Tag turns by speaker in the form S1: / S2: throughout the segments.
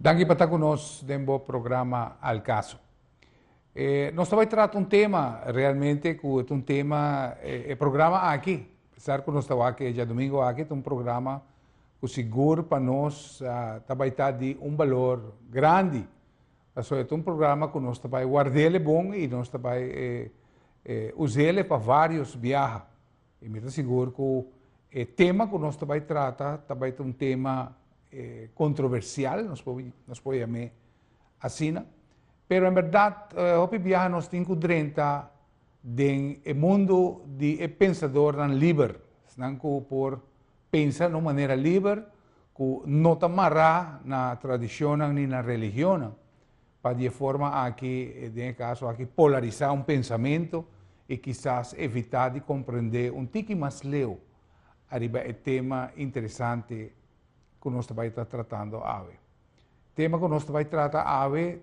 S1: Danke para estar conosco no programa Al Caso. Nós vamos tratar um tema realmente que é um tema, programa aqui, apesar que nós estamos aqui já domingo aqui, é um programa que seguro para nós vai estar de valor grande. É um programa que nós vai guardar ele bom e nós vai usar ele para vários viagens. E me seguro que o tema que nós vai tratar vai ser um tema controversial, nós podemos chamar assim, pero em verdade, hoje viaja nós temos 30 do mundo de pensador livre, que por pensar de maneira livre, que não está amarrado na tradição nem na religião, para de forma aqui, em caso aqui, polarizar pensamento e quizás evitar de compreender tique mais leu, arriba é tema interessante que nós vamos estar tratando hoje. O tema que nós vamos tratar hoje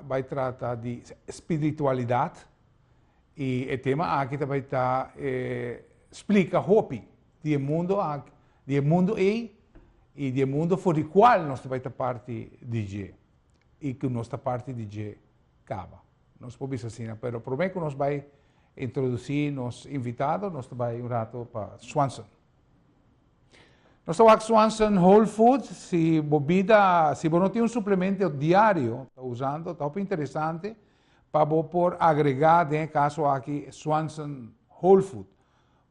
S1: vai tratar de espiritualidade e o tema aqui vai estar explica hopi do mundo e do mundo por o qual nós vamos estar parte de e que nossa parte de acaba. Nós podemos assim, mas prometo que nós vai introduzir nos invitados, nós vai rato para Swanson. Nós estamos Swanson Whole Foods, se você não tem suplemento diário, está usando, está muito interessante, para por agregar, em caso aqui, Swanson Whole Food.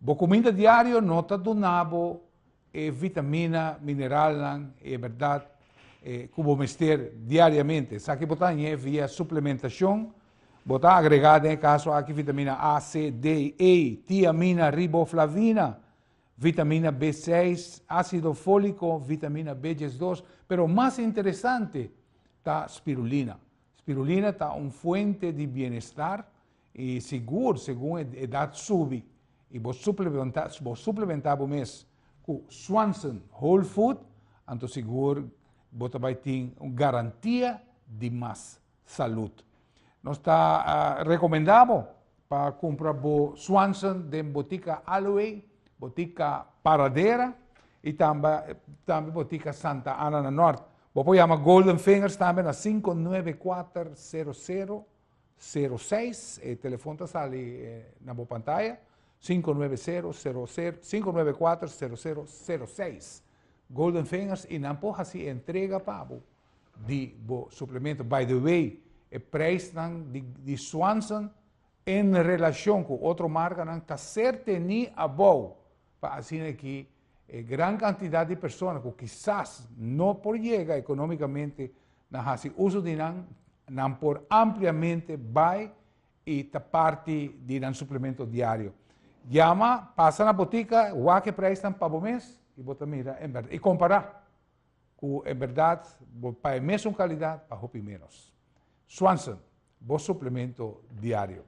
S1: A comida diária não está donando vitamina, mineral, é verdade, que vamos ter diariamente. Se aqui botar via suplementação, botar agregada, em caso aqui, vitamina A, C, D, E, tiamina, riboflavina, vitamina B6, ácido fólico, vitamina B12, pero mais interessante está spirulina. Spirulina está uma fonte de bem-estar e seguro, segundo a idade sube. E você suplementar o mês com Swanson Whole Food, então seguro você vai ter uma garantia de mais saúde. Nós está recomendamos para comprar o Swanson de botica Alloway, botica Paradeira e também botica Santa Ana no Norte. Você chama Golden Fingers também na 594-0006. O telefone está ali na boa pantalla. 594-0006. Golden Fingers e não pode se entrega para o suplemento. By the way, o preço de Swanson em relação com outra marca está certo nem above. Para assim que grande quantidade de pessoas que quizás não por chegar economicamente na uso de não por ampliamente vai e está parte de um suplemento diário. Llama, passa na botica, o que preço para o mês e bota mira em verdade e comparar com em verdade para a mesma qualidade para roupa menos. Swanson, bom suplemento diário.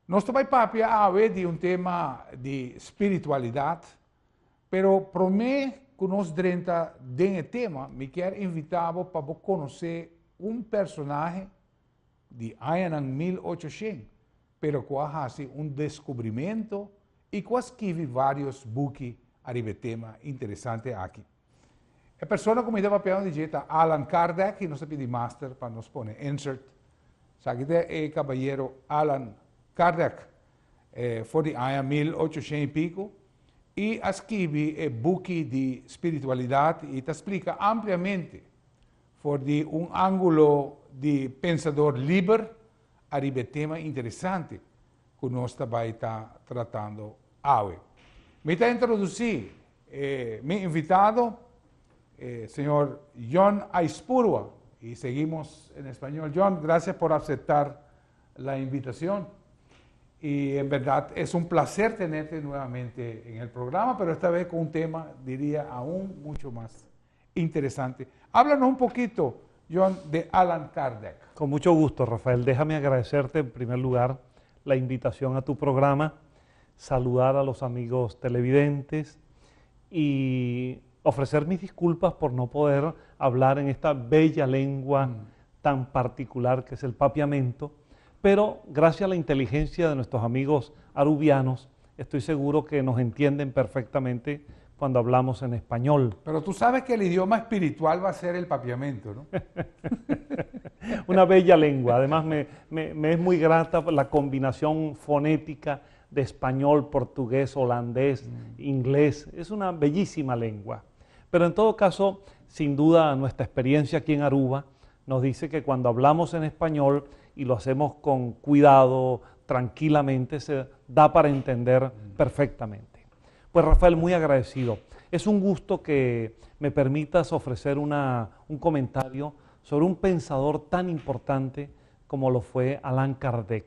S1: Nós vamos falar de um tema de espiritualidade, pero para mim, que nós dentro desse tema, me quero invitar para conhecer personagem de anos 1800, pero que faz descobrimento e que escreve vários buques a tema interessante aqui. A pessoa que me deu papel de jeito Alan Kardec, e nós pedimos master para nos pôr insert. Sabe que é o caballero Alan Kardec, foi de ano 1800 e pico, e escreve buque de espiritualidade e te explica ampliamente, por de ângulo de pensador livre, arriba tema interessante que nós vamos estar tratando hoje. Me está introduzir meu invitado, senhor John Aispurua, y seguimos en español. John, gracias por aceptar la invitación. Y en verdad es un placer tenerte nuevamente en el programa, pero esta vez con un tema, diría, aún mucho más interesante. Háblanos un poquito, John, de Alan Kardec.
S2: Con mucho gusto, Rafael. Déjame agradecerte en primer lugar la invitación a tu programa, saludar a los amigos televidentes y ofrecer mis disculpas por no poder hablar en esta bella lengua tan particular que es el papiamento, pero gracias a la inteligencia de nuestros amigos arubianos, estoy seguro que nos entienden perfectamente cuando hablamos en español.
S1: Pero tú sabes que el idioma espiritual va a ser el papiamento, ¿no?
S2: Una bella lengua, además me es muy grata la combinación fonética de español, portugués, holandés, inglés. Es una bellísima lengua. Pero en todo caso, sin duda, nuestra experiencia aquí en Aruba nos dice que cuando hablamos en español y lo hacemos con cuidado, tranquilamente, se da para entender perfectamente. Pues Rafael, muy agradecido. Es un gusto que me permitas ofrecer un comentario sobre un pensador tan importante como lo fue Allan Kardec.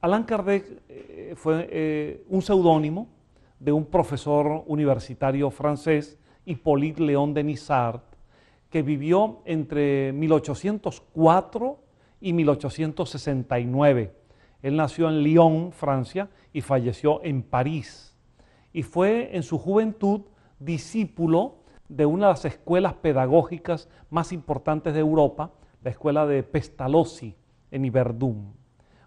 S2: Allan Kardec fue un seudónimo de un profesor universitario francés, Hippolyte Léon Denisard, que vivió entre 1804 y 1869. Él nació en Lyon, Francia, y falleció en París. Y fue en su juventud discípulo de una de las escuelas pedagógicas más importantes de Europa, la escuela de Pestalozzi, en Yverdun.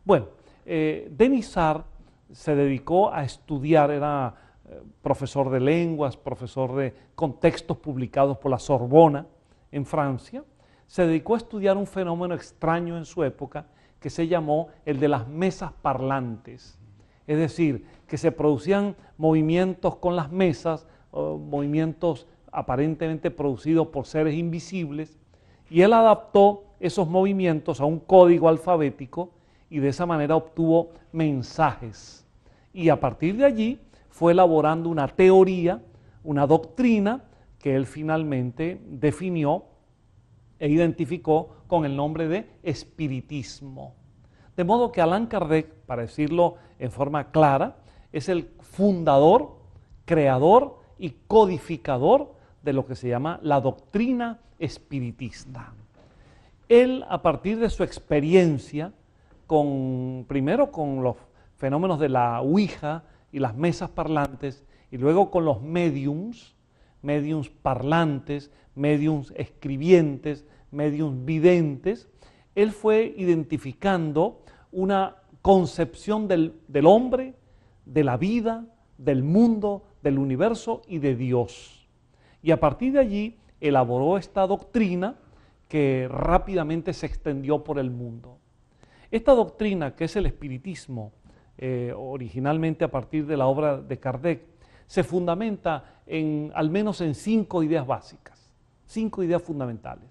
S2: Bueno, Denisard se dedicó a estudiar, era profesor de lenguas, profesor de contextos publicados por la Sorbona en Francia. Se dedicó a estudiar un fenómeno extraño en su época que se llamó el de las mesas parlantes. Es decir, que se producían movimientos con las mesas, movimientos aparentemente producidos por seres invisibles, y él adaptó esos movimientos a un código alfabético y de esa manera obtuvo mensajes. Y a partir de allí fue elaborando una teoría, una doctrina que él finalmente definió e identificó con el nombre de espiritismo. De modo que Allan Kardec, para decirlo en forma clara, es el fundador, creador y codificador de lo que se llama la doctrina espiritista. Él, a partir de su experiencia, primero con los fenómenos de la Ouija y las mesas parlantes, y luego con los médiums parlantes, médiums escribientes, médiums videntes, él fue identificando una concepción del hombre, de la vida, del mundo, del universo y de Dios. Y a partir de allí elaboró esta doctrina que rápidamente se extendió por el mundo. Esta doctrina, que es el espiritismo, originalmente a partir de la obra de Kardec, se fundamenta al menos en 5 ideas básicas, 5 ideas fundamentales.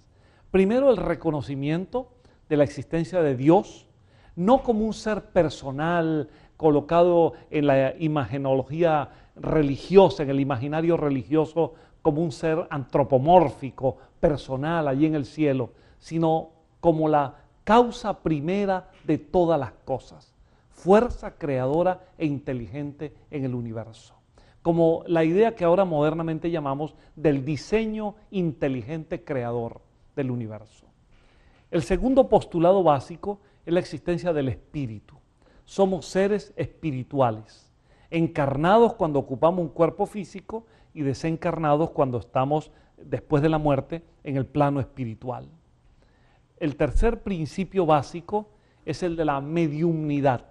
S2: Primero, el reconocimiento de la existencia de Dios, no como un ser personal colocado en la imagenología religiosa, en el imaginario religioso, como un ser antropomórfico, personal, allí en el cielo, sino como la causa primera de todas las cosas, fuerza creadora e inteligente en el universo. Como la idea que ahora modernamente llamamos del diseño inteligente creador del universo. El segundo postulado básico es la existencia del espíritu. Somos seres espirituales, encarnados cuando ocupamos un cuerpo físico y desencarnados cuando estamos, después de la muerte, en el plano espiritual. El tercer principio básico es el de la mediumnidad,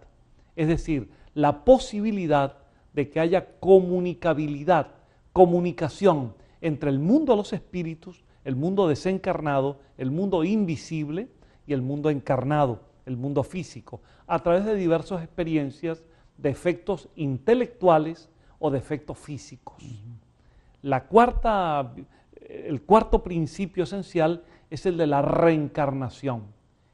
S2: es decir, la posibilidad de que haya comunicabilidad, comunicación entre el mundo de los espíritus, el mundo desencarnado, el mundo invisible y el mundo encarnado, el mundo físico, a través de diversas experiencias de efectos intelectuales o de efectos físicos. El cuarto principio esencial es el de la reencarnación,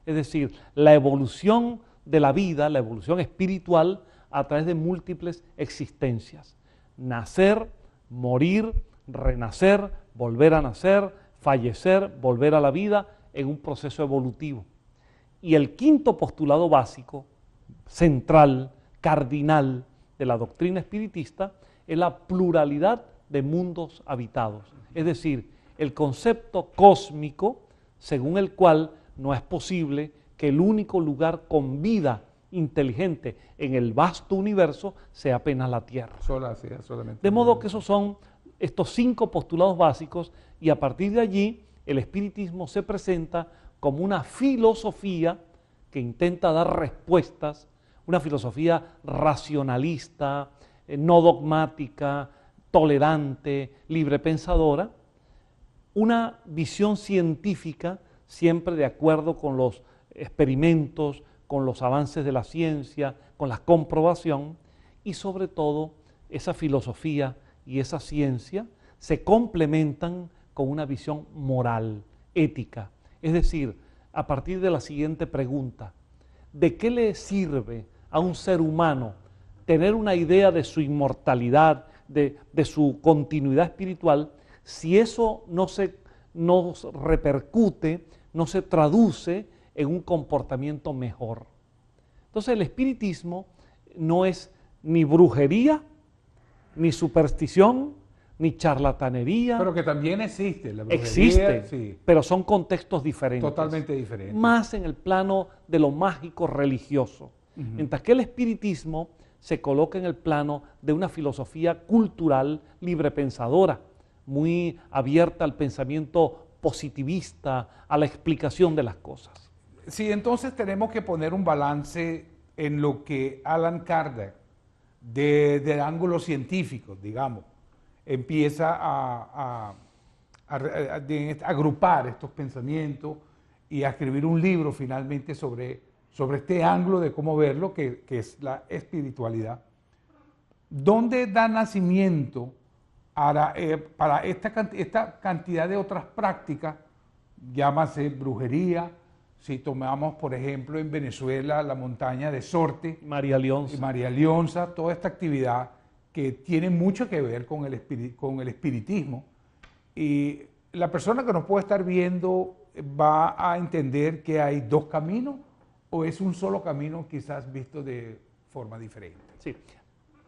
S2: es decir, la evolución de la vida, la evolución espiritual a través de múltiples existencias. Nacer, morir, renacer, volver a nacer, fallecer, volver a la vida en un proceso evolutivo. Y el quinto postulado básico, central, cardinal de la doctrina espiritista, es la pluralidad de mundos habitados. Es decir, el concepto cósmico según el cual no es posible que el único lugar con vida inteligente en el vasto universo sea apenas la Tierra.
S1: Solamente.
S2: De modo que esos son estos 5 postulados básicos y a partir de allí el espiritismo se presenta como una filosofía que intenta dar respuestas, una filosofía racionalista, no dogmática, tolerante, librepensadora, una visión científica siempre de acuerdo con los experimentos, con los avances de la ciencia, con la comprobación, y sobre todo esa filosofía y esa ciencia se complementan con una visión moral, ética. Es decir, a partir de la siguiente pregunta: ¿de qué le sirve a un ser humano tener una idea de su inmortalidad, de su continuidad espiritual, si eso no repercute, no se traduce en un comportamiento mejor? Entonces el espiritismo no es ni brujería, ni superstición, ni charlatanería.
S1: Pero que también existe la brujería.
S2: Existe,
S1: sí,
S2: pero son contextos diferentes.
S1: totalmente diferentes.
S2: Más en el plano de lo mágico religioso. Mientras que el espiritismo se coloca en el plano de una filosofía cultural librepensadora, muy abierta al pensamiento positivista, a la explicación de las cosas.
S1: Sí, entonces tenemos que poner un balance en lo que Allan Kardec, desde el ángulo científico, digamos, empieza a agrupar estos pensamientos y a escribir un libro finalmente sobre este ángulo de cómo verlo, que es la espiritualidad. ¿Dónde da nacimiento para esta cantidad de otras prácticas? Llámase brujería. Si tomamos, por ejemplo, en Venezuela la montaña de Sorte,
S2: María Leonza.
S1: María Leonza, toda esta actividad que tiene mucho que ver con el espiritismo. Y la persona que nos puede estar viendo va a entender que hay dos caminos o es un solo camino quizás visto de forma diferente.
S2: Sí.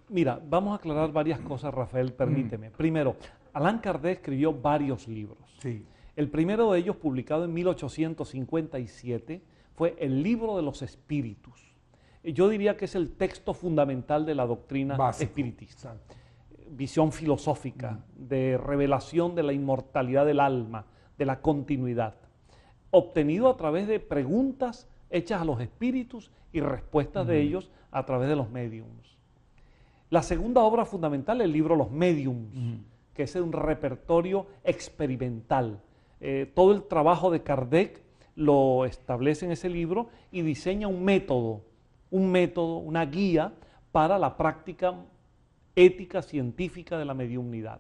S2: Mira, vamos a aclarar varias cosas, Rafael, permíteme. Primero, Allan Kardec escribió varios libros.
S1: Sí.
S2: El primero de ellos, publicado en 1857, fue El Libro de los Espíritus. Yo diría que es el texto fundamental de la doctrina espiritista. Visión filosófica, de revelación de la inmortalidad del alma, de la continuidad, obtenido a través de preguntas hechas a los espíritus y respuestas de ellos a través de los médiums. La segunda obra fundamental, el libro Los Médiums, que es un repertorio experimental. Todo el trabajo de Kardec lo establece en ese libro y diseña un método, una guía para la práctica ética científica de la mediumnidad.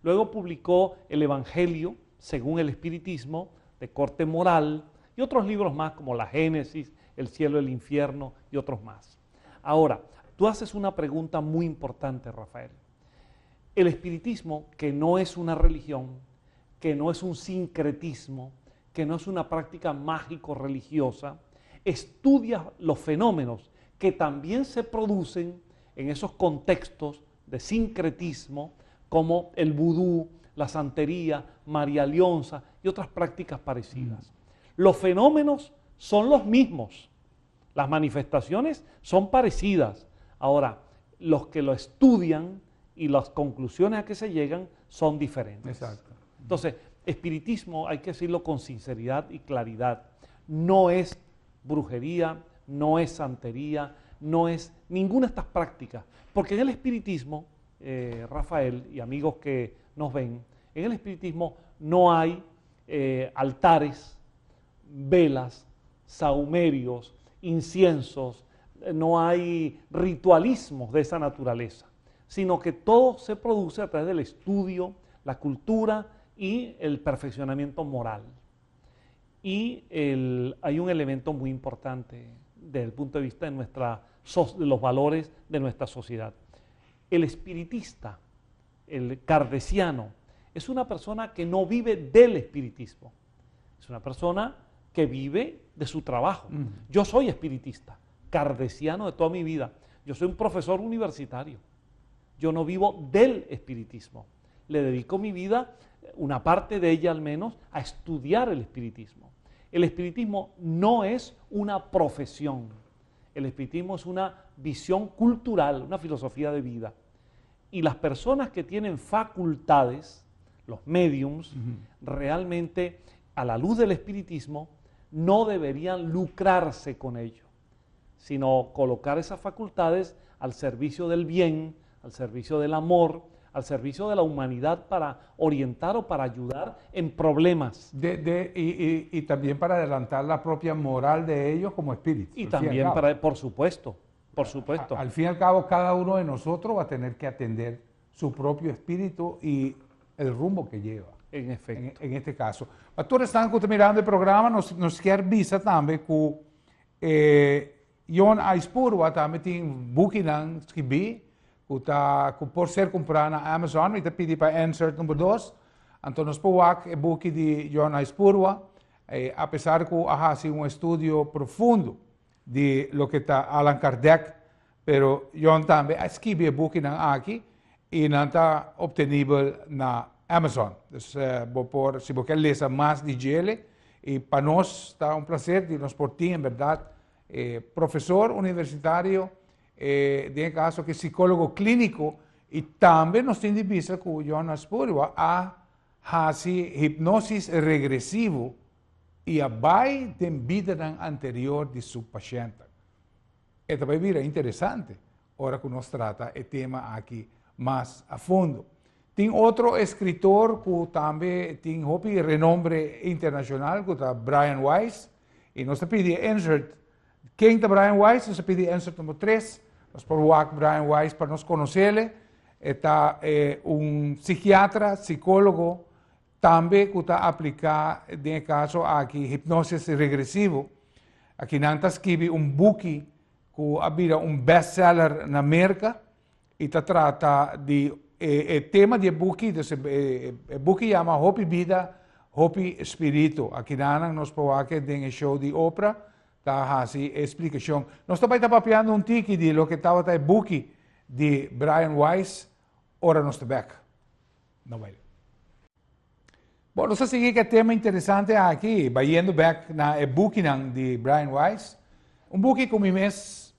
S2: Luego publicó el Evangelio, según el espiritismo, de corte moral, y otros libros más como la Génesis, el cielo, el infierno y otros más. Ahora, tú haces una pregunta muy importante, Rafael. El espiritismo, que no es una religión, que no es un sincretismo, que no es una práctica mágico-religiosa, estudia los fenómenos que también se producen en esos contextos de sincretismo, como el vudú, la santería, María Leonza y otras prácticas parecidas. Los fenómenos son los mismos, las manifestaciones son parecidas. Ahora, los que lo estudian y las conclusiones a que se llegan son diferentes.
S1: Exacto.
S2: Entonces, espiritismo, hay que decirlo con sinceridad y claridad, no es brujería, no es santería, no es ninguna de estas prácticas. Porque en el espiritismo, Rafael y amigos que nos ven, en el espiritismo no hay altares, velas, sahumerios, inciensos, no hay ritualismos de esa naturaleza, sino que todo se produce a través del estudio, la cultura y el perfeccionamiento moral. Y hay un elemento muy importante desde el punto de vista de los valores de nuestra sociedad. El espiritista, el kardeciano, es una persona que no vive del espiritismo, es una persona que vive de su trabajo. Yo soy espiritista, kardeciano de toda mi vida. Yo soy un profesor universitario. Yo no vivo del espiritismo. Le dedico mi vida, una parte de ella al menos, a estudiar el espiritismo. El espiritismo no es una profesión. El espiritismo es una visión cultural, una filosofía de vida. Y las personas que tienen facultades, los médiums, realmente a la luz del espiritismo no deberían lucrarse con ello, sino colocar esas facultades al servicio del bien, al servicio del amor, al servicio de la humanidad para orientar o para ayudar en problemas.
S1: Y también para adelantar la propia moral de ellos como espíritus.
S2: Y también para, por supuesto.
S1: Al fin y al cabo, cada uno de nosotros va a tener que atender su propio espíritu y el rumbo que lleva.
S2: En efecto.
S1: En este caso. Pastor, están mirando el programa, nos quiere avisar también que Jon Aispurwa también tiene booking escribir, que por ser comprado na Amazon, y te pide para insert número 2. Entonces, nos podemos el booking de Jon Aispurwa, a pesar que ha sido un estudio profundo de lo que está Allan Kardec, pero Jon también escribe el booking aquí y no está obtenible na Amazon. Entonces, si vos querés leer más de él, y para nosotros está un placer de nos por ti, en verdad, profesor universitario, en caso que psicólogo clínico, y también nos tiene vista que Jon Aispurwa hace hipnosis regresivo y abai de vida anterior de su paciente. Esto va a ser interesante, ahora que nos trata el tema aquí más a fondo. Tiene otro escritor que también tiene renombre internacional, que es Brian Weiss, y nos pide insert. ¿Quién es Brian Weiss? Nos pide insert número 3. Nos podemos Brian Weiss para nos conocerle. Está un psiquiatra, psicólogo, también que está aplicado, en el caso aquí, hipnosis regresivo. Aquí Nanta escribe un book que ha un bestseller en América y trata de el tema del book, el book se llama Hopi Vida, Hopi Espíritu. Aquí nos podemos en el show de Oprah, está así explicación. Nos está papeando un tiki de lo que estaba el book de Brian Weiss, ahora nos está back. No vale. Bueno, vamos a seguir que tema interesante aquí, vayendo back na el book de Brian Weiss. Un book que mi mes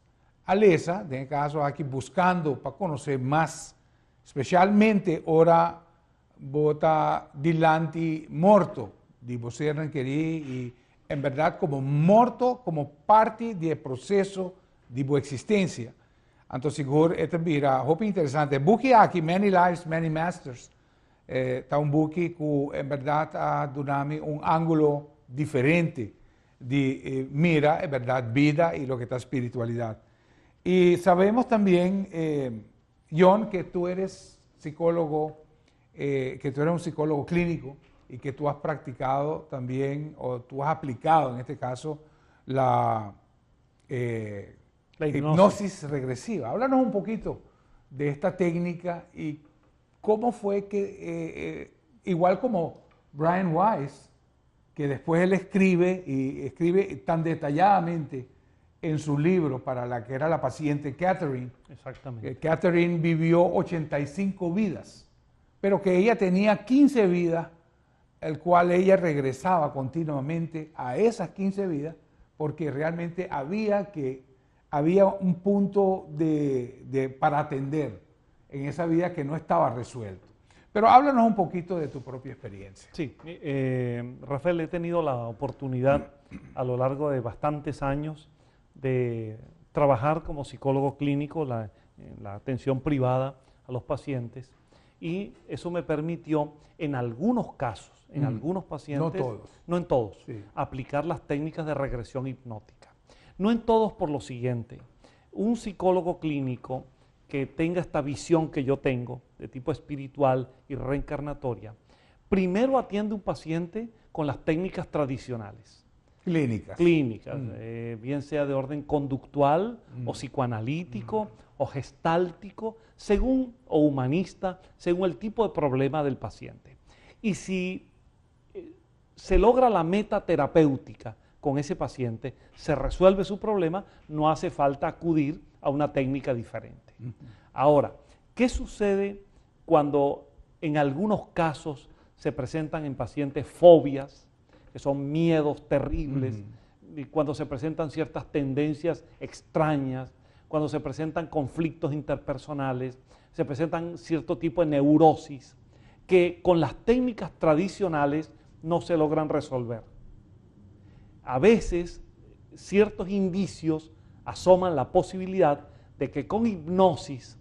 S1: a lesa, en caso aquí buscando para conocer más, especialmente ahora bota dilante morto, de você não querer y en verdad como morto, como parte del proceso de tu existencia. Entonces, seguro, esto mira, muy interesante. El book aquí, Many Lives, Many Masters, está un book que en verdad ha dado un ángulo diferente de mira, en verdad, vida y lo que está espiritualidad. Y sabemos también, Jon, que tú eres psicólogo, que tú eres un psicólogo clínico y que tú has practicado también, o tú has aplicado en este caso, la hipnosis regresiva. Háblanos un poquito de esta técnica y cómo fue que, igual como Brian Weiss, que después él escribe tan detalladamente en su libro para la que era la paciente Catherine.
S2: Exactamente.
S1: Catherine vivió 85 vidas, pero que ella tenía 15 vidas, el cual ella regresaba continuamente a esas 15 vidas, porque realmente había un punto para atender en esa vida que no estaba resuelto. Pero háblanos un poquito de tu propia experiencia.
S2: Sí, Rafael, he tenido la oportunidad a lo largo de bastantes años de trabajar como psicólogo clínico, en la atención privada a los pacientes, y eso me permitió en algunos casos, en algunos pacientes, no en todos, sí, aplicar las técnicas de regresión hipnótica. No en todos por lo siguiente: un psicólogo clínico que tenga esta visión que yo tengo, de tipo espiritual y reencarnatoria, primero atiende un paciente con las técnicas tradicionales.
S1: Clínicas.
S2: Bien sea de orden conductual o psicoanalítico o gestáltico, o humanista, según el tipo de problema del paciente. Y si se logra la meta terapéutica con ese paciente, se resuelve su problema, no hace falta acudir a una técnica diferente. Ahora, ¿qué sucede cuando en algunos casos se presentan en pacientes fobias, que son miedos terribles, y cuando se presentan ciertas tendencias extrañas, cuando se presentan conflictos interpersonales, se presentan cierto tipo de neurosis, que con las técnicas tradicionales no se logran resolver? A veces, ciertos indicios asoman la posibilidad de que con hipnosis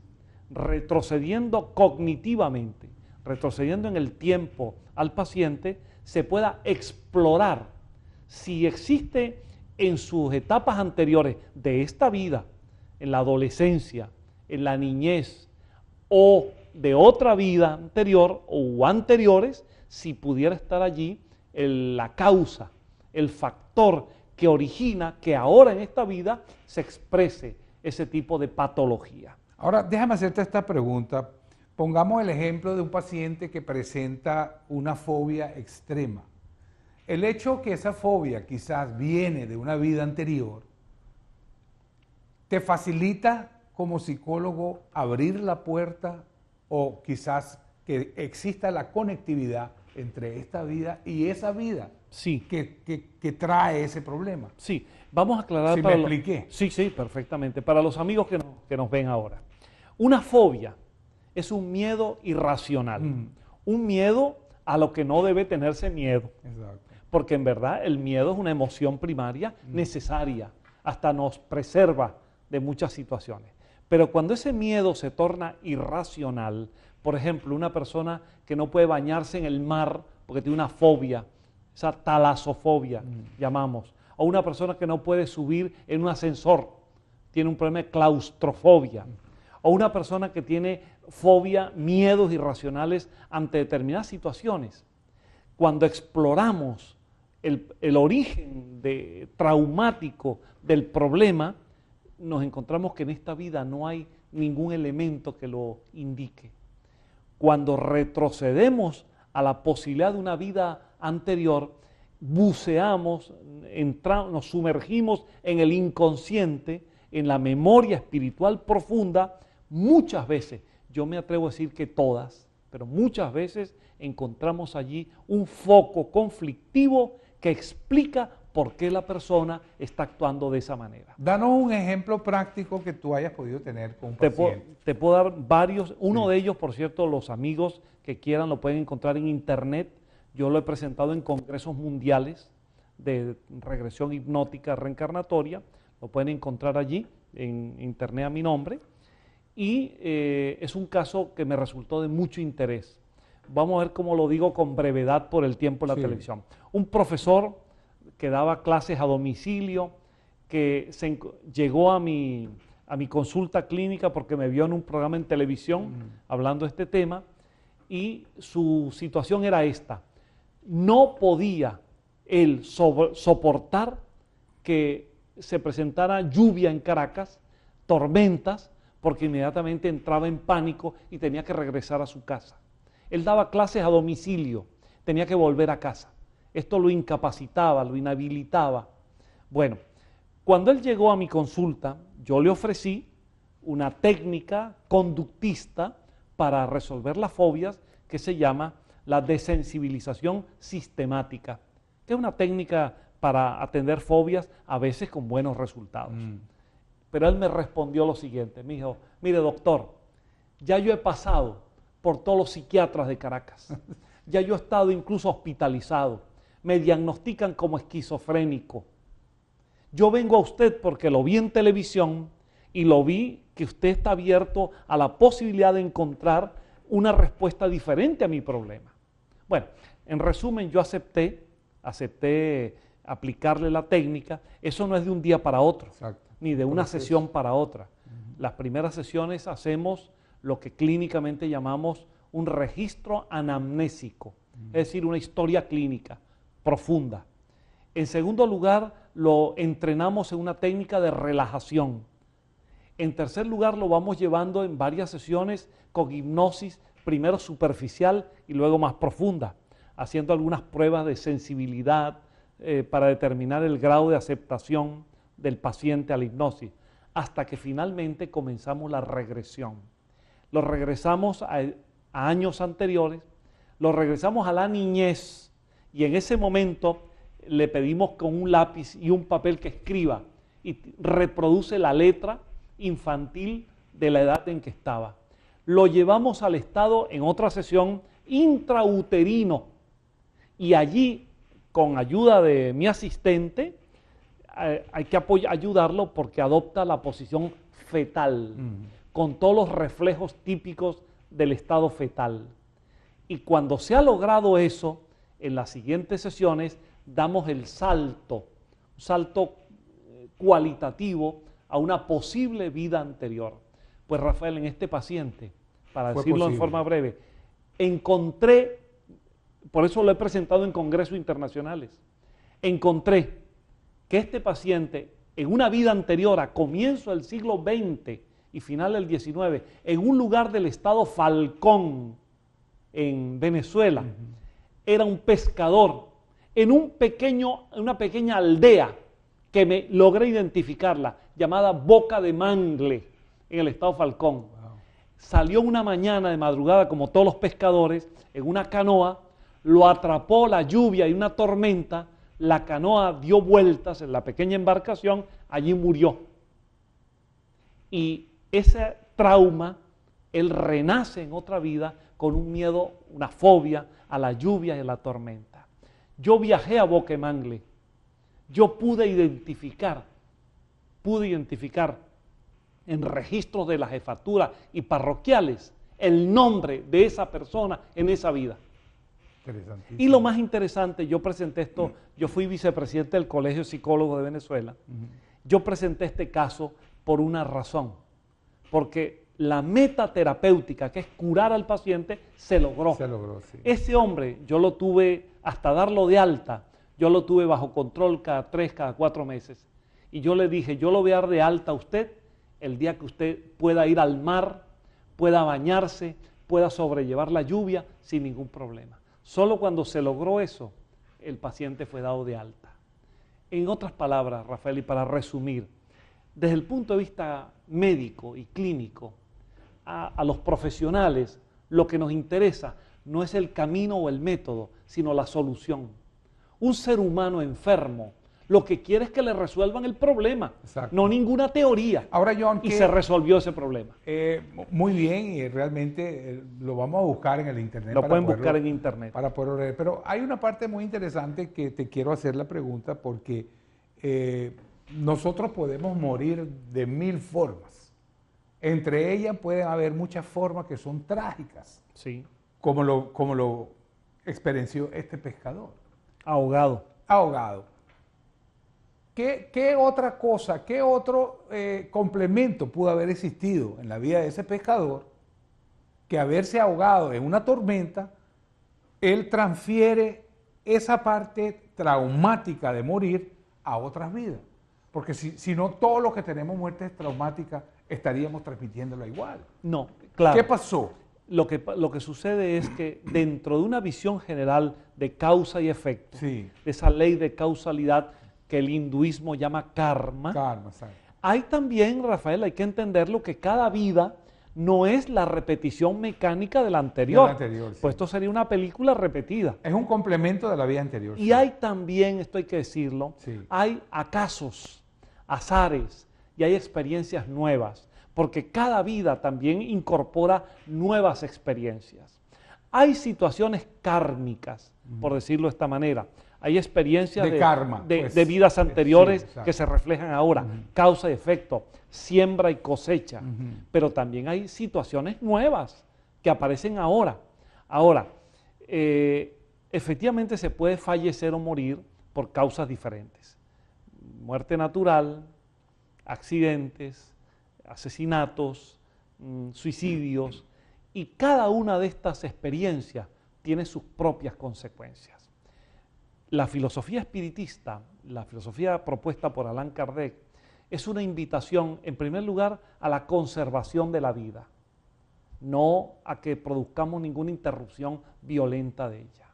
S2: retrocediendo cognitivamente, retrocediendo en el tiempo al paciente, se pueda explorar si existe en sus etapas anteriores de esta vida, en la adolescencia, en la niñez o de otra vida anterior o anteriores, si pudiera estar allí la causa, el factor que origina que ahora en esta vida se exprese ese tipo de patología.
S1: Ahora, déjame hacerte esta pregunta. Pongamos el ejemplo de un paciente que presenta una fobia extrema. El hecho que esa fobia quizás viene de una vida anterior, ¿te facilita como psicólogo abrir la puerta o quizás que exista la conectividad entre esta vida y esa vida
S2: Sí.
S1: que trae ese problema?
S2: Sí, vamos a aclarar.
S1: ¿Sí me expliqué?
S2: Sí, perfectamente. Para los amigos que nos ven ahora. Una fobia es un miedo irracional, un miedo a lo que no debe tenerse miedo.
S1: Exacto.
S2: Porque en verdad el miedo es una emoción primaria necesaria, hasta nos preserva de muchas situaciones. Pero cuando ese miedo se torna irracional, por ejemplo, una persona que no puede bañarse en el mar porque tiene una fobia, esa talasofobia llamamos, o una persona que no puede subir en un ascensor, tiene un problema de claustrofobia, o una persona que tiene fobia, miedos irracionales ante determinadas situaciones. Cuando exploramos el origen traumático del problema, nos encontramos que en esta vida no hay ningún elemento que lo indique. Cuando retrocedemos a la posibilidad de una vida anterior, buceamos, nos sumergimos en el inconsciente, en la memoria espiritual profunda, muchas veces, yo me atrevo a decir que todas, pero muchas veces encontramos allí un foco conflictivo que explica por qué la persona está actuando de esa manera.
S1: Danos un ejemplo práctico que tú hayas podido tener con un paciente.
S2: Te puedo dar varios. Uno de ellos, por cierto, los amigos que quieran lo pueden encontrar en internet. Yo lo he presentado en congresos mundiales de regresión hipnótica reencarnatoria. Lo pueden encontrar allí en internet a mi nombre. Y es un caso que me resultó de mucho interés. Vamos a ver cómo lo digo con brevedad por el tiempo de la televisión. Un profesor que daba clases a domicilio, que llegó a mi consulta clínica porque me vio en un programa en televisión hablando de este tema, y su situación era esta: no podía él soportar que se presentara lluvia en Caracas, tormentas, porque inmediatamente entraba en pánico y tenía que regresar a su casa. Él daba clases a domicilio, tenía que volver a casa. Esto lo incapacitaba, lo inhabilitaba. Bueno, cuando él llegó a mi consulta, yo le ofrecí una técnica conductista para resolver las fobias que se llama la desensibilización sistemática, que es una técnica para atender fobias a veces con buenos resultados. Pero él me respondió lo siguiente, me dijo: mire doctor, ya yo he pasado por todos los psiquiatras de Caracas, ya yo he estado incluso hospitalizado, me diagnostican como esquizofrénico. Yo vengo a usted porque lo vi en televisión y lo vi que usted está abierto a la posibilidad de encontrar una respuesta diferente a mi problema. Bueno, en resumen, yo acepté aplicarle la técnica. Eso no es de un día para otro, ni de una sesión para otra. Las primeras sesiones hacemos lo que clínicamente llamamos un registro anamnésico, es decir, una historia clínica profunda. En segundo lugar, lo entrenamos en una técnica de relajación. En tercer lugar, lo vamos llevando en varias sesiones con hipnosis, primero superficial y luego más profunda, haciendo algunas pruebas de sensibilidad para determinar el grado de aceptación del paciente a la hipnosis, hasta que finalmente comenzamos la regresión. Lo regresamos a años anteriores, lo regresamos a la niñez, y en ese momento le pedimos con un lápiz y un papel que escriba y reproduce la letra infantil de la edad en que estaba. Lo llevamos al estado, en otra sesión, intrauterino, y allí, con ayuda de mi asistente, hay que ayudarlo porque adopta la posición fetal. con todos los reflejos típicos del estado fetal. Y cuando se ha logrado eso, en las siguientes sesiones damos el salto, un salto cualitativo a una posible vida anterior. Pues Rafael, en este paciente, para decirlo en forma breve, encontré, por eso lo he presentado en congresos internacionales, encontré que este paciente en una vida anterior, a comienzo del siglo XX y final del XIX, en un lugar del estado Falcón, en Venezuela, era un pescador en una pequeña aldea que me logré identificarla, llamada Boca de Mangle, en el estado Falcón. Wow. Salió una mañana de madrugada, como todos los pescadores, en una canoa, lo atrapó la lluvia y una tormenta, la canoa dio vueltas en la pequeña embarcación, allí murió. Y ese trauma, él renace en otra vida con un miedo, una fobia a la lluvia y a la tormenta. Yo viajé a Boca de Mangle, yo pude identificar en registros de la jefatura y parroquiales el nombre de esa persona en esa vida. Y lo más interesante, yo presenté esto, yo fui vicepresidente del Colegio de Psicólogos de Venezuela, yo presenté este caso por una razón, porque la meta terapéutica, que es curar al paciente, se logró. Se logró, sí. Ese hombre, yo lo tuve, hasta darlo de alta, yo lo tuve bajo control cada 3, cada 4 meses. Y yo le dije, yo lo voy a dar de alta a usted el día que usted pueda ir al mar, pueda bañarse, pueda sobrellevar la lluvia sin ningún problema. Solo cuando se logró eso, el paciente fue dado de alta. En otras palabras, Rafael, y para resumir, desde el punto de vista médico y clínico, a los profesionales, lo que nos interesa no es el camino o el método, sino la solución. Un ser humano enfermo lo que quiere es que le resuelvan el problema, exacto, no ninguna teoría. Ahora, John, y se resolvió ese problema.
S1: Muy bien, y realmente lo vamos a buscar en el internet.
S2: Lo pueden buscar en internet.
S1: Para poder leer. Pero hay una parte muy interesante que te quiero hacer la pregunta, porque nosotros podemos morir de 1000 formas. Entre ellas pueden haber muchas formas que son trágicas.
S2: Sí.
S1: Como lo experienció este pescador.
S2: Ahogado.
S1: Ahogado. ¿Qué otra cosa, qué otro complemento pudo haber existido en la vida de ese pescador que haberse ahogado en una tormenta, él transfiere esa parte traumática de morir a otras vidas? Porque si no, todos los que tenemos muertes traumáticas estaríamos transmitiéndola igual.
S2: No, claro.
S1: ¿Qué pasó?
S2: Lo que sucede es que dentro de una visión general de causa y efecto, sí, de esa ley de causalidad que el hinduismo llama karma, hay también, Rafael, hay que entenderlo, que cada vida no es la repetición mecánica de la anterior. Sí. Pues esto sería una película repetida.
S1: Es un complemento de la vida anterior.
S2: Y sí, hay también, esto hay que decirlo, sí, hay acasos, azares, y hay experiencias nuevas, porque cada vida también incorpora nuevas experiencias. Hay situaciones kármicas, por decirlo de esta manera. Hay experiencias
S1: de karma,
S2: de vidas anteriores, sí, que se reflejan ahora, causa y efecto, siembra y cosecha, pero también hay situaciones nuevas que aparecen ahora. Ahora, efectivamente se puede fallecer o morir por causas diferentes. Muerte natural, accidentes, asesinatos, suicidios, y cada una de estas experiencias tiene sus propias consecuencias. La filosofía espiritista, la filosofía propuesta por Allan Kardec, es una invitación, en primer lugar, a la conservación de la vida, no a que produzcamos ninguna interrupción violenta de ella.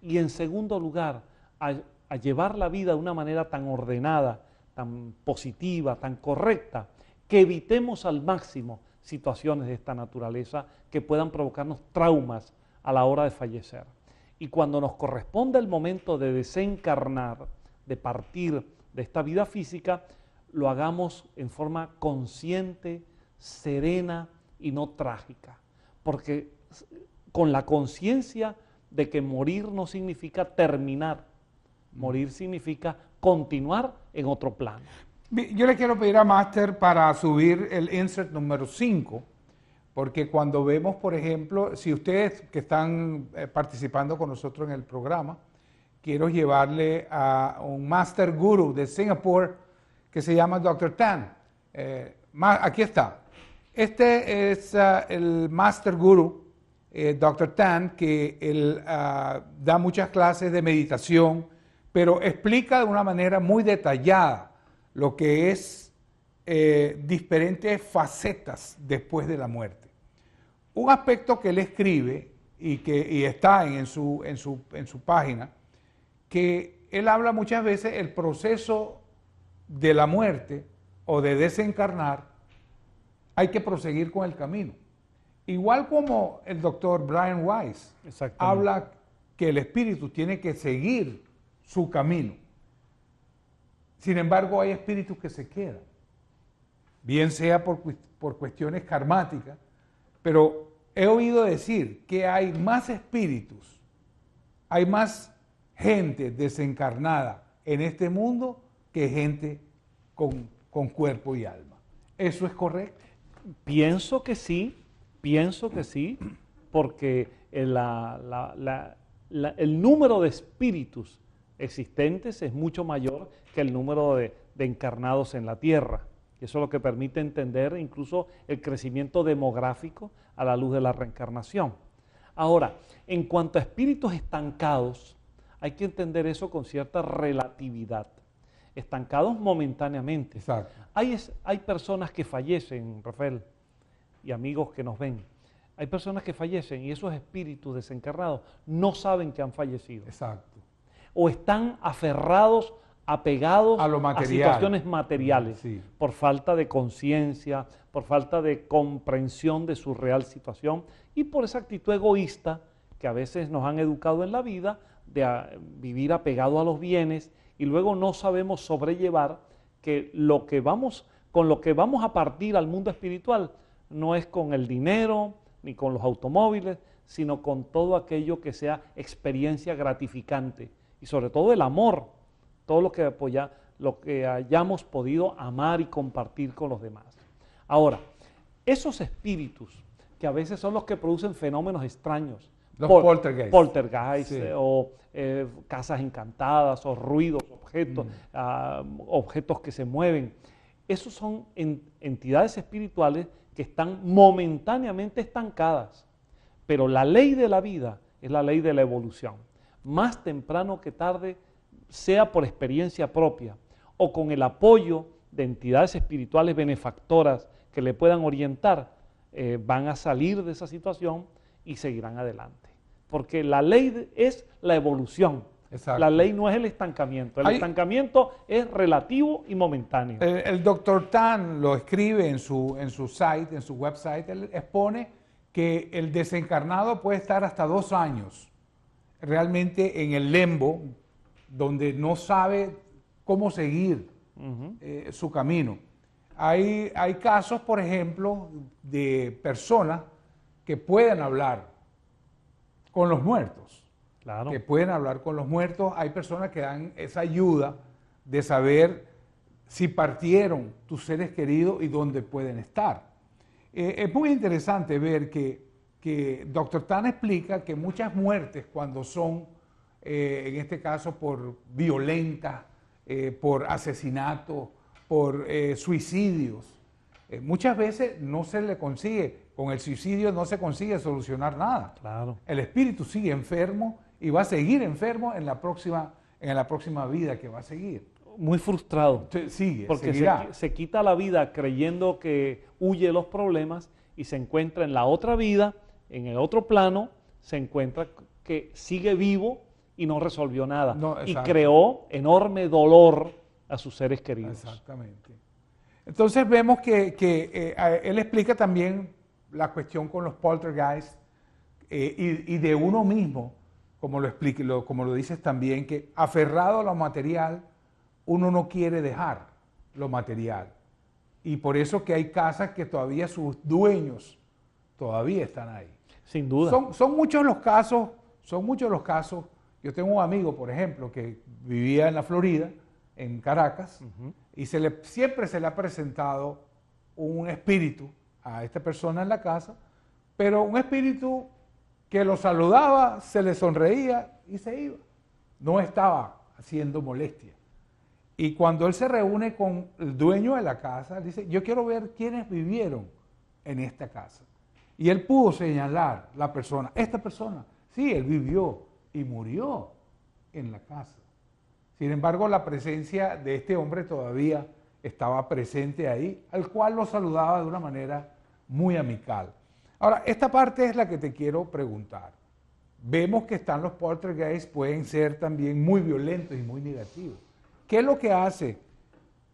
S2: Y en segundo lugar, a llevar la vida de una manera tan ordenada, tan positiva, tan correcta, que evitemos al máximo situaciones de esta naturaleza que puedan provocarnos traumas a la hora de fallecer. Y cuando nos corresponde el momento de desencarnar, de partir de esta vida física, lo hagamos en forma consciente, serena y no trágica. Porque con la conciencia de que morir no significa terminar, morir significa continuar en otro plano.
S1: Yo le quiero pedir a Master para subir el insert número 5, porque cuando vemos, por ejemplo, si ustedes que están participando con nosotros en el programa, quiero llevarle a un Master Guru de Singapur que se llama Dr. Tan. Aquí está. Este es el Master Guru, Dr. Tan, que él da muchas clases de meditación, pero explica de una manera muy detallada lo que es diferentes facetas después de la muerte. Un aspecto que él escribe y está en su página, que él habla muchas veces el proceso de la muerte o de desencarnar, hay que proseguir con el camino. Igual como el doctor Brian Weiss habla que el espíritu tiene que seguir su camino. Sin embargo, hay espíritus que se quedan, bien sea por cuestiones karmáticas, pero he oído decir que hay más espíritus, hay más gente desencarnada en este mundo que gente con cuerpo y alma. ¿Eso es correcto?
S2: Pienso que sí, porque el número de espíritus existentes es mucho mayor que el número de encarnados en la Tierra. Y eso es lo que permite entender incluso el crecimiento demográfico a la luz de la reencarnación. Ahora, en cuanto a espíritus estancados, hay que entender eso con cierta relatividad. Estancados momentáneamente.
S1: Exacto.
S2: Hay personas que fallecen, Rafael, y amigos que nos ven. Hay personas que fallecen y esos espíritus desencarnados no saben que han fallecido.
S1: Exacto.
S2: O están aferrados, apegados a situaciones materiales,
S1: sí,
S2: por falta de conciencia, por falta de comprensión de su real situación y por esa actitud egoísta que a veces nos han educado en la vida de vivir apegado a los bienes y luego no sabemos sobrellevar que con lo que vamos a partir al mundo espiritual no es con el dinero ni con los automóviles, sino con todo aquello que sea experiencia gratificante y sobre todo el amor, todo lo que hayamos podido amar y compartir con los demás. Ahora, esos espíritus que a veces son los que producen fenómenos extraños,
S1: los poltergeist,
S2: sí, o casas encantadas, o ruidos, objetos que se mueven, esos son entidades espirituales que están momentáneamente estancadas, pero la ley de la vida es la ley de la evolución. Más temprano que tarde, sea por experiencia propia o con el apoyo de entidades espirituales benefactoras que le puedan orientar, van a salir de esa situación y seguirán adelante. Porque la ley es la evolución.
S1: Exacto.
S2: La ley no es el estancamiento. El estancamiento es relativo y momentáneo.
S1: El doctor Tan lo escribe en su site, en su website. Él expone que el desencarnado puede estar hasta 2 años realmente en el limbo, donde no sabe cómo seguir su camino. Hay casos, por ejemplo, de personas que pueden hablar con los muertos.
S2: Claro.
S1: Que pueden hablar con los muertos. Hay personas que dan esa ayuda de saber si partieron tus seres queridos y dónde pueden estar. Es muy interesante ver que Dr. Tan explica que muchas muertes cuando son, en este caso, por violentas, por asesinatos, por suicidios, muchas veces no se le consigue, con el suicidio no se consigue solucionar nada.
S2: Claro.
S1: El espíritu sigue enfermo y va a seguir enfermo en la próxima vida que va a seguir.
S2: Muy frustrado.
S1: Sigue,
S2: porque se quita la vida creyendo que huye de los problemas y se encuentra en la otra vida, en el otro plano, se encuentra que sigue vivo y no resolvió nada. Y creó enorme dolor a sus seres queridos.
S1: Exactamente. Entonces vemos que él explica también la cuestión con los poltergeists y de uno mismo, como lo dices también, que aferrado a lo material, uno no quiere dejar lo material. Y por eso que hay casas que todavía sus dueños todavía están ahí.
S2: Sin duda.
S1: Son muchos los casos. Yo tengo un amigo, por ejemplo, que vivía en la Florida, en Caracas, y siempre se le ha presentado un espíritu a esta persona en la casa, pero un espíritu que lo saludaba, se le sonreía y se iba. No estaba haciendo molestia. Y cuando él se reúne con el dueño de la casa, dice, yo quiero ver quiénes vivieron en esta casa. Y él pudo señalar la persona, esta persona, sí, él vivió y murió en la casa. Sin embargo, la presencia de este hombre todavía estaba presente ahí, al cual lo saludaba de una manera muy amical. Ahora, esta parte es la que te quiero preguntar. Vemos que están los poltergeists, pueden ser también muy violentos y muy negativos. ¿Qué es lo que hace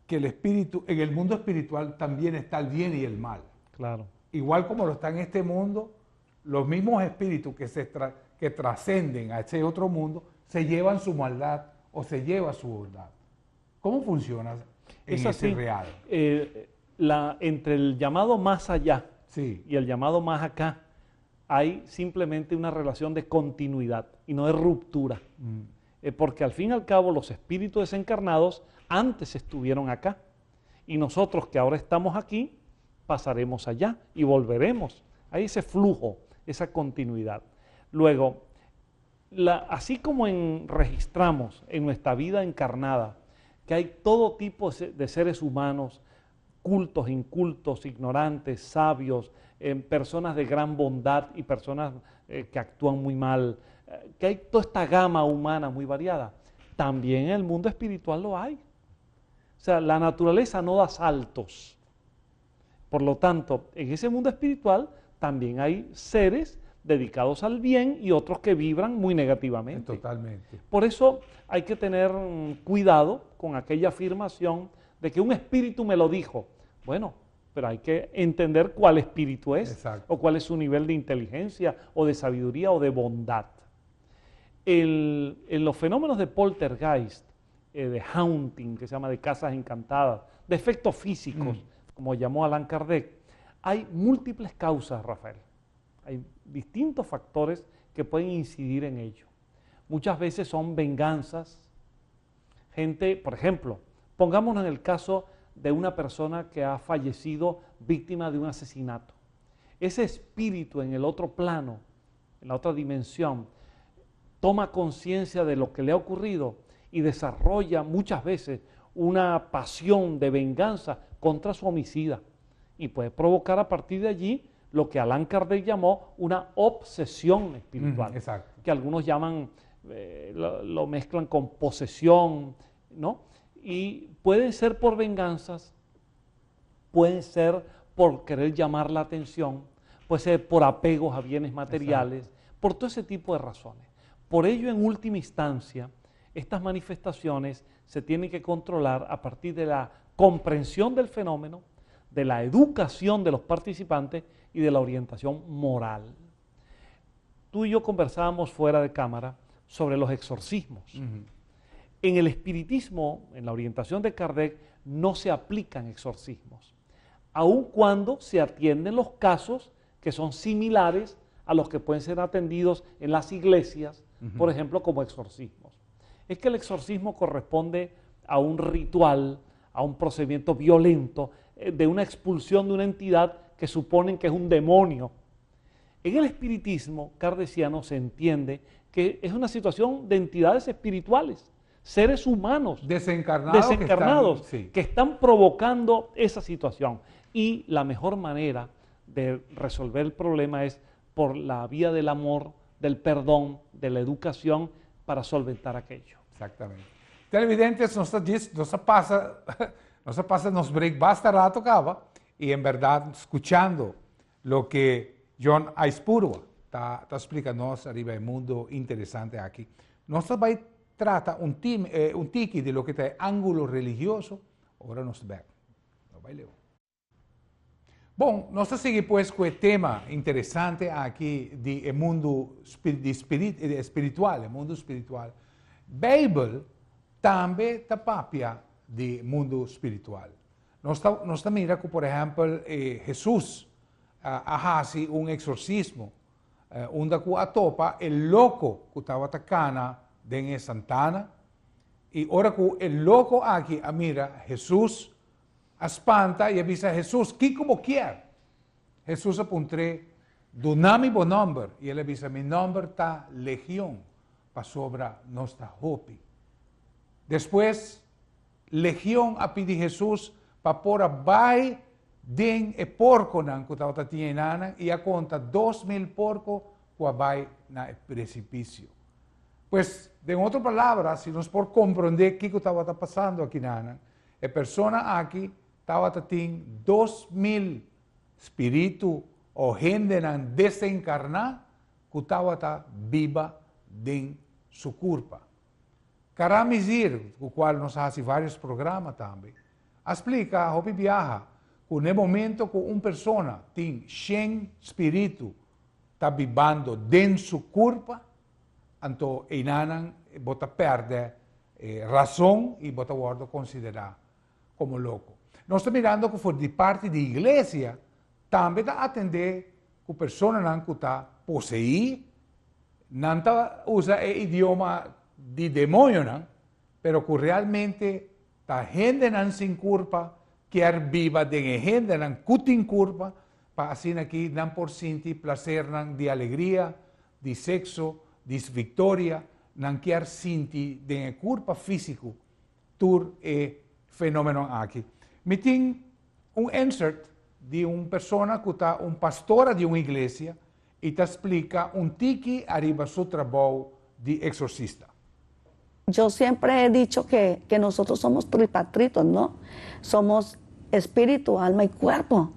S1: que el espíritu, en el mundo espiritual también está el bien y el mal?
S2: Claro.
S1: Igual como lo está en este mundo, los mismos espíritus que trascenden a ese otro mundo, se llevan su maldad o se lleva su bondad. ¿Cómo funciona en ese real?
S2: Entre el llamado más allá y el llamado más acá, hay simplemente una relación de continuidad y no de ruptura. Porque al fin y al cabo los espíritus desencarnados antes estuvieron acá y nosotros que ahora estamos aquí pasaremos allá y volveremos. Hay ese flujo, esa continuidad. Luego, así como registramos en nuestra vida encarnada que hay todo tipo de seres humanos, cultos, incultos, ignorantes, sabios, personas de gran bondad y personas que actúan muy mal, que hay toda esta gama humana muy variada, también en el mundo espiritual lo hay. O sea, la naturaleza no da saltos. Por lo tanto, en ese mundo espiritual también hay seres dedicados al bien y otros que vibran muy negativamente.
S1: Totalmente.
S2: Por eso hay que tener cuidado con aquella afirmación de que un espíritu me lo dijo. Bueno, pero hay que entender cuál espíritu es. Exacto. O cuál es su nivel de inteligencia o de sabiduría o de bondad. En los fenómenos de poltergeist, de haunting, que se llama de casas encantadas, de efectos físicos, como llamó Allan Kardec, hay múltiples causas, Rafael. Hay distintos factores que pueden incidir en ello. Muchas veces son venganzas. Gente, por ejemplo, pongámonos en el caso de una persona que ha fallecido víctima de un asesinato. Ese espíritu en el otro plano, en la otra dimensión, toma conciencia de lo que le ha ocurrido y desarrolla muchas veces una pasión de venganza contra su homicida y puede provocar a partir de allí lo que Allan Kardec llamó una obsesión espiritual, que algunos llaman, lo mezclan con posesión, ¿no? Y pueden ser por venganzas, pueden ser por querer llamar la atención, puede ser por apegos a bienes materiales, por todo ese tipo de razones. Por ello, en última instancia, estas manifestaciones se tienen que controlar a partir de la comprensión del fenómeno, de la educación de los participantes y de la orientación moral. Tú y yo conversábamos fuera de cámara sobre los exorcismos. En el espiritismo, en la orientación de Kardec, no se aplican exorcismos, aun cuando se atienden los casos que son similares a los que pueden ser atendidos en las iglesias, por ejemplo, como exorcismos. Es que el exorcismo corresponde a un ritual, a un procedimiento violento, de una expulsión de una entidad que suponen que es un demonio. En el espiritismo kardeciano se entiende que es una situación de entidades espirituales, seres humanos desencarnados que están provocando esa situación. Y la mejor manera de resolver el problema es por la vía del amor, del perdón, de la educación para solventar aquello.
S1: Exactamente. Televidentes, nos break basta rato acaba y en verdad escuchando lo que John Aispurua está explicando arriba del mundo interesante aquí. Nos va a tratar un tiki de lo que es ángulo religioso. Ahora nos vemos. Bom, nós seguimos pues com o tema interessante aqui do mundo espiritual, o mundo espiritual. Bíblia também está papia do mundo espiritual. Nós mira que, por exemplo, Jesus faz exorcismo, onde atopa o louco que estava atacando em Santana Y ahora que el loco aquí, mira, Jesús espanta y avisa a Jesús, ¿qué como quiere? Jesús apuntre, donami buen nombre. Y él avisa, mi nombre está legión, para sobra no está hopi. Después, legión a pedir Jesús, para pora vai den e porco nan que estaba tienanan, y a conta 2.000 porco que vai na precipicio. Pues, de otras palabras, si nos por comprender qué estaba pasando aquí, nana, la persona aquí estaba teniendo 2.000 espíritus o gente desencarnada que estaba viva en su culpa. Caramizir, o cual nos hace varios programas también, explica, Hopi viaja, que en el momento que una persona tiene 100 espíritus está vivando en su culpa, então einanan bota perde razón y bota guardo considerar como loco. Nós estamos mirando que for de parte da igreja também está atender que pessoa não está possuída, não usa o idioma de demônio, não, pero que realmente está gente não sem culpa, quer viva de gente não que tem culpa, para assim aqui não por sentir prazer não de alegria, de sexo, de victoria, não quer sentir de culpa físico, tur e fenômeno aqui. Me tem insert de uma pessoa que está, pastora de uma igreja, e te explica tiki arriba su trabajo de exorcista.
S3: Yo siempre he dicho que nosotros somos tripatritos, ¿no? Somos espíritu, alma y cuerpo.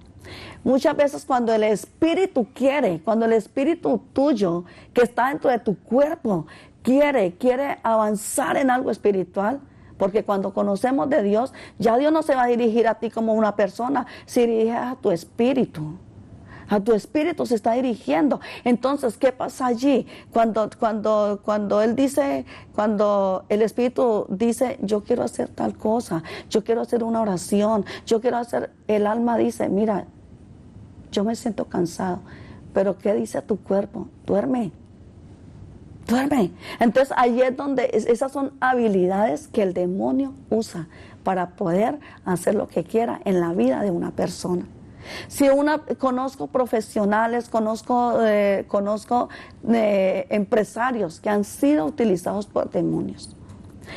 S3: Muchas veces cuando el espíritu quiere, cuando el espíritu tuyo que está dentro de tu cuerpo quiere avanzar en algo espiritual, porque cuando conocemos de Dios, ya Dios no se va a dirigir a ti como una persona, se dirige a tu espíritu. A tu espíritu se está dirigiendo. Entonces, ¿qué pasa allí? Cuando él dice, cuando el espíritu dice, yo quiero hacer tal cosa, yo quiero hacer una oración, yo quiero hacer, el alma dice, mira, yo me siento cansado, pero ¿qué dice tu cuerpo? Duerme. Duerme. Entonces, ahí es donde esas son habilidades que el demonio usa para poder hacer lo que quiera en la vida de una persona. Si conozco profesionales, conozco empresarios que han sido utilizados por demonios.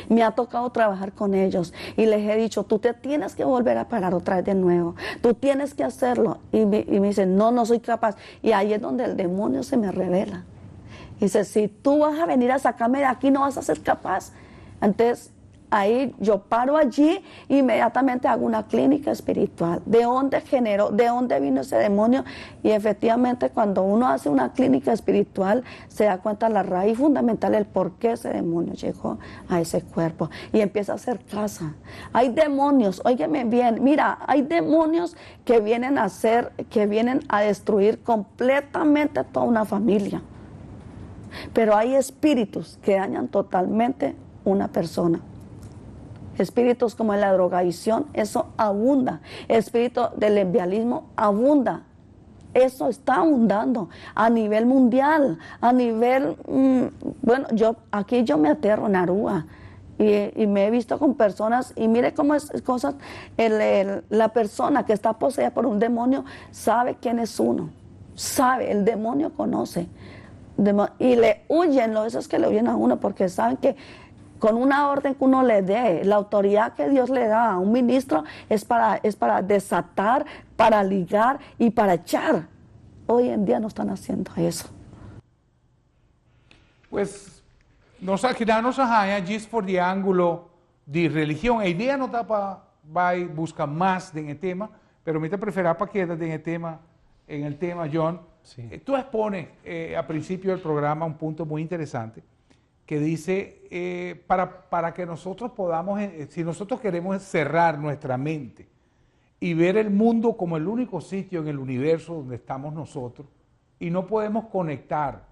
S3: Me ha tocado trabajar con ellos y les he dicho, tú te tienes que volver a parar otra vez de nuevo, tú tienes que hacerlo. Y me dicen, no soy capaz. Y ahí es donde el demonio se me revela. Dice, si tú vas a venir a sacarme de aquí, no vas a ser capaz. Entonces, ahí yo paro allí e inmediatamente hago una clínica espiritual. ¿De dónde vino ese demonio? Y efectivamente cuando uno hace una clínica espiritual se da cuenta la raíz fundamental del por qué ese demonio llegó a ese cuerpo y empieza a hacer casa. Hay demonios, óigame bien, mira, hay demonios que vienen a destruir completamente toda una familia. Pero hay espíritus que dañan totalmente una persona. Espíritus como la drogadicción, eso abunda. Espíritu del lesbianismo abunda. Eso está abundando a nivel mundial, a nivel, bueno, yo me aterro en Aruba y me he visto con personas y mire cómo es cosas, la persona que está poseída por un demonio sabe quién es uno, sabe, el demonio conoce y le huyen, esos que le huyen a uno porque saben que con una orden que uno le dé, la autoridad que Dios le da a un ministro es para desatar, para ligar y para echar. Hoy en día no están haciendo eso.
S1: Pues, nos quedamos allí por el ángulo de religión. La idea no está para buscar más en el tema, pero me prefiero para quedar en el tema, John. Sí. Tú expones al principio del programa un punto muy interesante que dice, para que nosotros podamos, si nosotros queremos cerrar nuestra mente y ver el mundo como el único sitio en el universo donde estamos nosotros, y no podemos conectar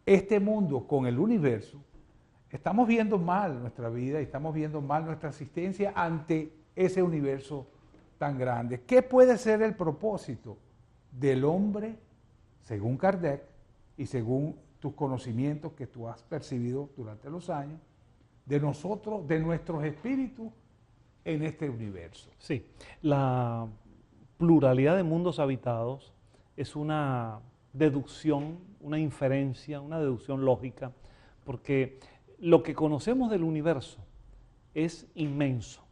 S1: este mundo con el universo, estamos viendo mal nuestra vida y estamos viendo mal nuestra existencia ante ese universo tan grande. ¿Qué puede ser el propósito del hombre, según Kardec y según tus conocimientos que tú has percibido durante los años, de nosotros, de nuestros espíritus en este universo.
S2: Sí, la pluralidad de mundos habitados es una deducción, una inferencia, una deducción lógica, porque lo que conocemos del universo es inmenso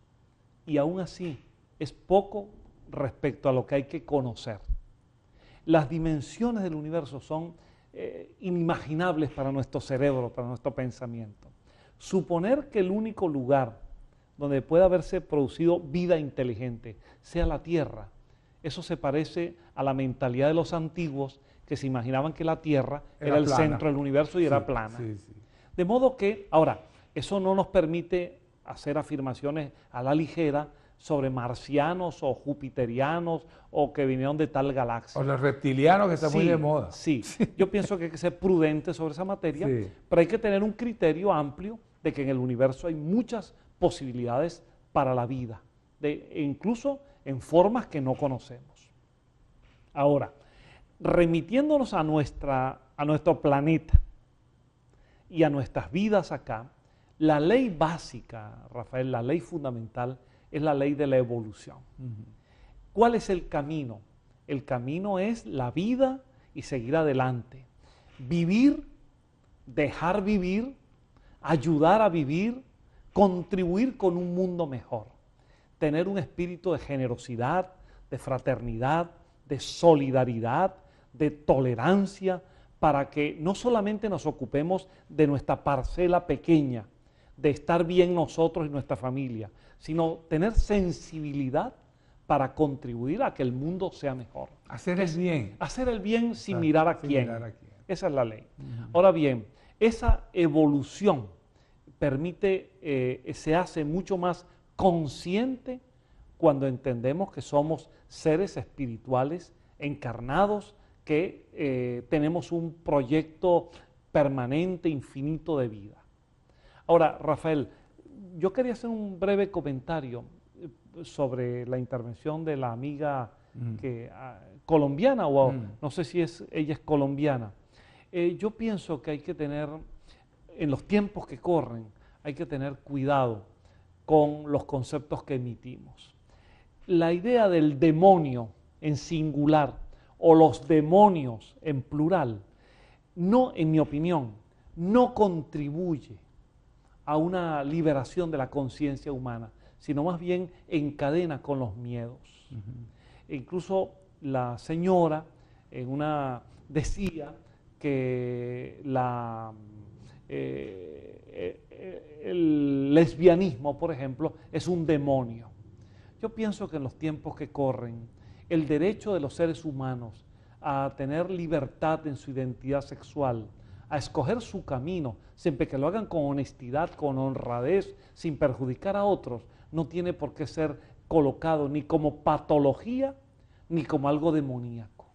S2: y aún así es poco respecto a lo que hay que conocer. Las dimensiones del universo son inimaginables para nuestro cerebro, para nuestro pensamiento. Suponer que el único lugar donde pueda haberse producido vida inteligente sea la Tierra, eso se parece a la mentalidad de los antiguos que se imaginaban que la Tierra era el centro del universo y era plana.
S1: Sí, sí.
S2: De modo que, ahora, eso no nos permite hacer afirmaciones a la ligera sobre marcianos o jupiterianos o que vinieron de tal galaxia.
S1: O los reptilianos, que está muy de moda.
S2: Sí, yo pienso que hay que ser prudente sobre esa materia,
S1: Sí.
S2: pero hay que tener un criterio amplio de que en el universo hay muchas posibilidades para la vida, incluso en formas que no conocemos. Ahora, remitiéndonos a nuestro planeta y a nuestras vidas acá, la ley básica, Rafael, la ley fundamental es la ley de la evolución. ¿Cuál es el camino? El camino es la vida y seguir adelante. Vivir, dejar vivir, ayudar a vivir, contribuir con un mundo mejor. Tener un espíritu de generosidad, de fraternidad, de solidaridad, de tolerancia, para que no solamente nos ocupemos de nuestra parcela pequeña, de estar bien nosotros y nuestra familia, sino tener sensibilidad para contribuir a que el mundo sea mejor.
S1: Hacer el bien.
S2: Hacer el bien sin mirar a
S1: sin
S2: quién.
S1: mirar a quién.
S2: Esa es la ley. Ahora bien, esa evolución se hace mucho más consciente cuando entendemos que somos seres espirituales encarnados, que tenemos un proyecto permanente, infinito de vida. Ahora, Rafael, yo quería hacer un breve comentario sobre la intervención de la amiga colombiana, o no sé si ella es colombiana. Yo pienso que hay que tener, en los tiempos que corren, hay que tener cuidado con los conceptos que emitimos. La idea del demonio en singular o los demonios en plural, no, en mi opinión, no contribuye a una liberación de la conciencia humana, sino más bien encadena con los miedos. Incluso la señora decía que el lesbianismo, por ejemplo, es un demonio. Yo pienso que en los tiempos que corren, el derecho de los seres humanos a tener libertad en su identidad sexual, a escoger su camino, siempre que lo hagan con honestidad, con honradez, sin perjudicar a otros, no tiene por qué ser colocado ni como patología ni como algo demoníaco.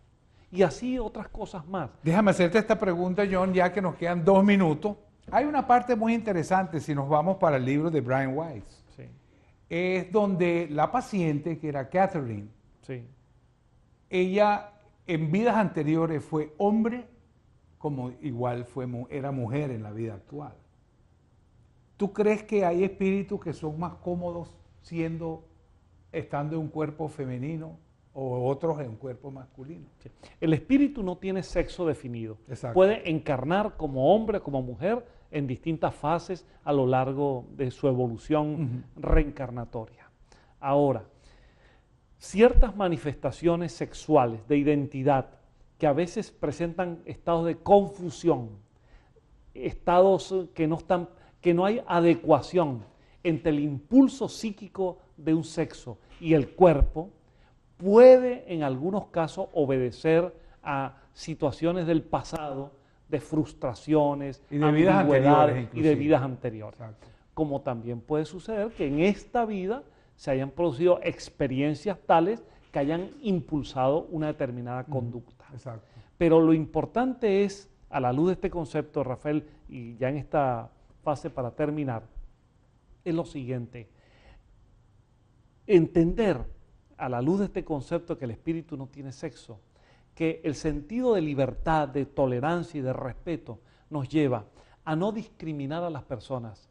S2: Y así otras cosas más.
S1: Déjame hacerte esta pregunta, John, ya que nos quedan 2 minutos. Hay una parte muy interesante si nos vamos para el libro de Brian Weiss.
S2: Sí.
S1: Es donde la paciente, que era Catherine,
S2: Sí.
S1: ella en vidas anteriores fue hombre, como igual era mujer en la vida actual. ¿Tú crees que hay espíritus que son más cómodos estando en un cuerpo femenino o otros en un cuerpo masculino?
S2: Sí. El espíritu no tiene sexo definido.
S1: Exacto.
S2: Puede encarnar como hombre, como mujer, en distintas fases a lo largo de su evolución reencarnatoria. Ahora, ciertas manifestaciones sexuales de identidad que a veces presentan estados de confusión, estados que no hay adecuación entre el impulso psíquico de un sexo y el cuerpo, puede en algunos casos obedecer a situaciones del pasado, de frustraciones,
S1: y de vidas anteriores,
S2: y de vidas anteriores.
S1: Exacto.
S2: Como también puede suceder que en esta vida se hayan producido experiencias tales que hayan impulsado una determinada conducta.
S1: Exacto.
S2: Pero lo importante es, a la luz de este concepto, Rafael, y ya en esta fase para terminar, es lo siguiente: entender a la luz de este concepto que el espíritu no tiene sexo, que el sentido de libertad, de tolerancia y de respeto nos lleva a no discriminar a las personas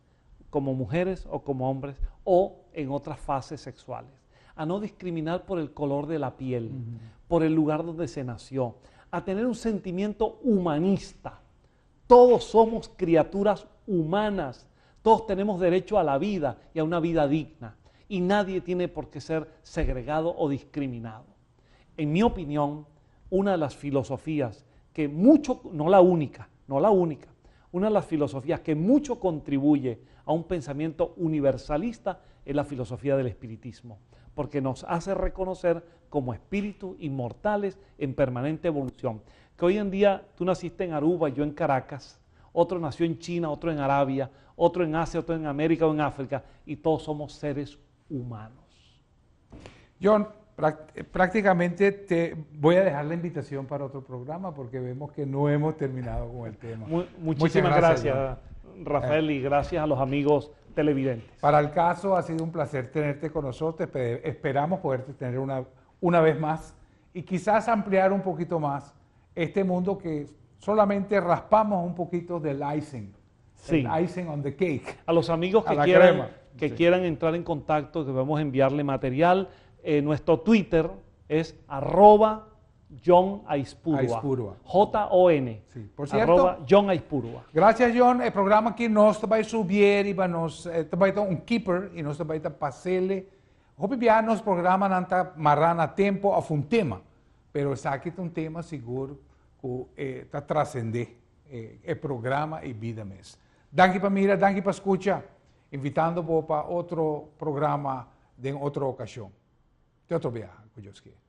S2: como mujeres o como hombres, o en otras fases sexuales. A no discriminar por el color de la piel, por el lugar donde se nació, a tener un sentimiento humanista. Todos somos criaturas humanas, todos tenemos derecho a la vida y a una vida digna, y nadie tiene por qué ser segregado o discriminado. En mi opinión, una de las filosofías que mucho, no la única, una de las filosofías que mucho contribuye a un pensamiento universalista es la filosofía del espiritismo, porque nos hace reconocer como espíritus inmortales en permanente evolución. Que hoy en día tú naciste en Aruba, yo en Caracas, otro nació en China, otro en Arabia, otro en Asia, otro en América o en África, y todos somos seres humanos.
S1: John, prácticamente te voy a dejar la invitación para otro programa porque vemos que no hemos terminado con el tema.
S2: Muchísimas gracias, Rafael, y gracias a los amigos televidentes.
S1: Para el caso, ha sido un placer tenerte con nosotros. Esperamos poderte tener una vez más y quizás ampliar un poquito más este mundo que solamente raspamos un poquito del icing.
S2: Sí.
S1: El icing on the cake.
S2: A los amigos que quieran entrar en contacto, que vamos a enviarle material, nuestro Twitter es @John Aispurua. J-O-N.
S1: Sí. Por cierto,
S2: John Aispurua.
S1: Gracias, John. El programa que nós vai subir e nos vai ter keeper e nós vai ter pasele. Hope bia nos programa nanta marana tempo a um tema, pero essa aqui é um tema seguro que está trascender o programa e vida mesmo. Danke para mira, danke para escucha, invitando para outro programa em outra ocasião. Até outro viagem, que Deus quer.